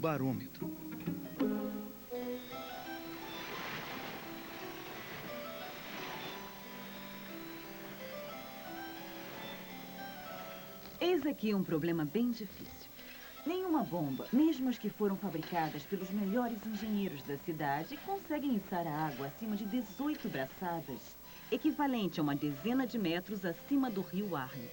barômetro. Eis aqui um problema bem difícil. Nenhuma bomba, mesmo as que foram fabricadas pelos melhores engenheiros da cidade, conseguem içar a água acima de 18 braçadas, equivalente a uma dezena de metros acima do rio Arno.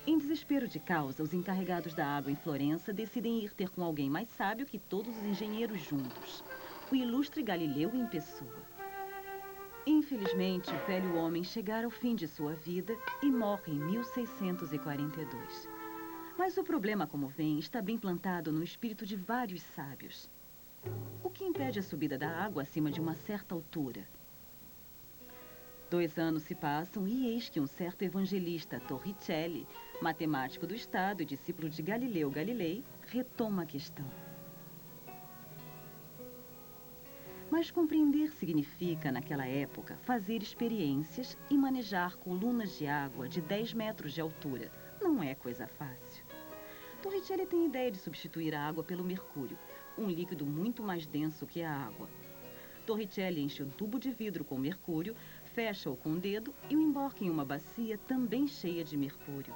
Em desespero de causa, os encarregados da água em Florença decidem ir ter com alguém mais sábio que todos os engenheiros juntos, o ilustre Galileu em pessoa. Infelizmente, o velho homem chegara ao fim de sua vida e morre em 1642. Mas o problema, como vem, está bem plantado no espírito de vários sábios. O que impede a subida da água acima de uma certa altura? 2 anos se passam e eis que um certo evangelista, Torricelli, matemático do Estado e discípulo de Galileu Galilei, retoma a questão. Mas compreender significa, naquela época, fazer experiências e manejar colunas de água de 10 metros de altura. Não é coisa fácil. Torricelli tem ideia de substituir a água pelo mercúrio, um líquido muito mais denso que a água. Torricelli enche um tubo de vidro com mercúrio, fecha-o com o dedo e o embarca em uma bacia também cheia de mercúrio.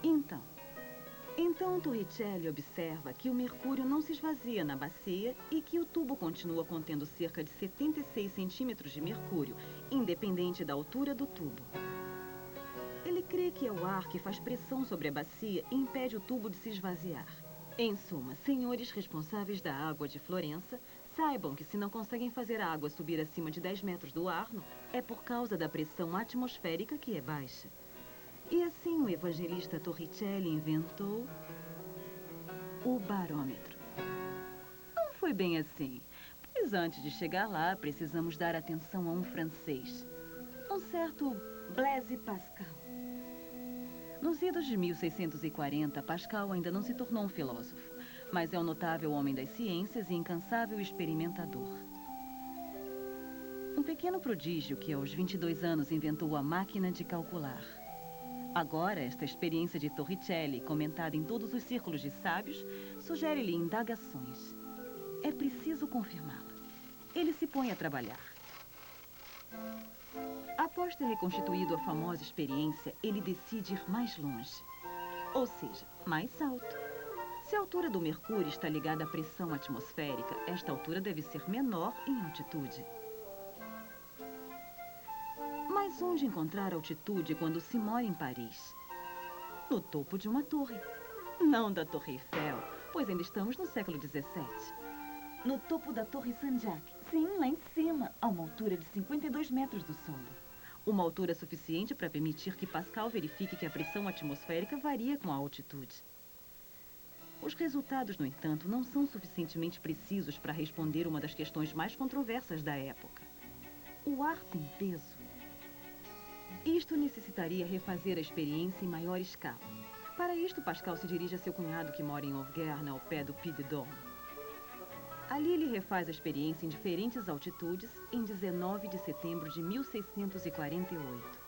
Então Torricelli observa que o mercúrio não se esvazia na bacia e que o tubo continua contendo cerca de 76 centímetros de mercúrio, independente da altura do tubo. Ele crê que é o ar que faz pressão sobre a bacia e impede o tubo de se esvaziar. Em suma, senhores responsáveis da água de Florença, saibam que se não conseguem fazer a água subir acima de 10 metros do Arno, é por causa da pressão atmosférica que é baixa. E assim o evangelista Torricelli inventou o barômetro. Não foi bem assim, pois antes de chegar lá, precisamos dar atenção a um francês, um certo Blaise Pascal. Nos idos de 1640, Pascal ainda não se tornou um filósofo, mas é um notável homem das ciências e incansável experimentador. Um pequeno prodígio que aos 22 anos inventou a máquina de calcular. Agora, esta experiência de Torricelli, comentada em todos os círculos de sábios, sugere-lhe indagações. É preciso confirmá-la. Ele se põe a trabalhar. Após ter reconstituído a famosa experiência, ele decide ir mais longe. Ou seja, mais alto. Se a altura do Mercúrio está ligada à pressão atmosférica, esta altura deve ser menor em altitude. Mas onde encontrar altitude quando se mora em Paris? No topo de uma torre. Não da Torre Eiffel, pois ainda estamos no século XVII. No topo da Torre Saint-Jacques. Sim, lá em cima, a uma altura de 52 metros do solo. Uma altura suficiente para permitir que Pascal verifique que a pressão atmosférica varia com a altitude. Os resultados, no entanto, não são suficientemente precisos para responder uma das questões mais controversas da época. O ar tem peso? Isto necessitaria refazer a experiência em maior escala. Para isto, Pascal se dirige a seu cunhado que mora em Auvergne, ao pé do Puy de Dôme. Ali ele refaz a experiência em diferentes altitudes em 19 de setembro de 1648.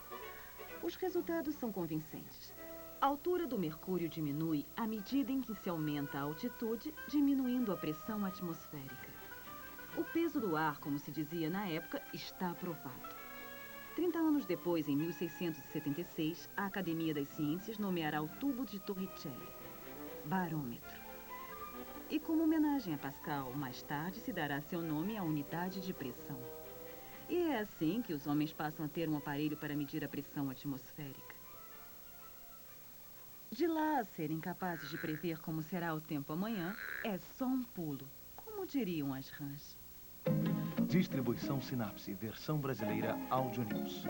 Os resultados são convincentes. A altura do mercúrio diminui à medida em que se aumenta a altitude, diminuindo a pressão atmosférica. O peso do ar, como se dizia na época, está provado. 30 anos depois, em 1676, a Academia das Ciências nomeará o tubo de Torricelli, barômetro. E como homenagem a Pascal, mais tarde se dará seu nome à unidade de pressão. E é assim que os homens passam a ter um aparelho para medir a pressão atmosférica. De lá a serem capazes de prever como será o tempo amanhã, é só um pulo, como diriam as rãs. Distribuição Sinapse, versão brasileira Áudio News.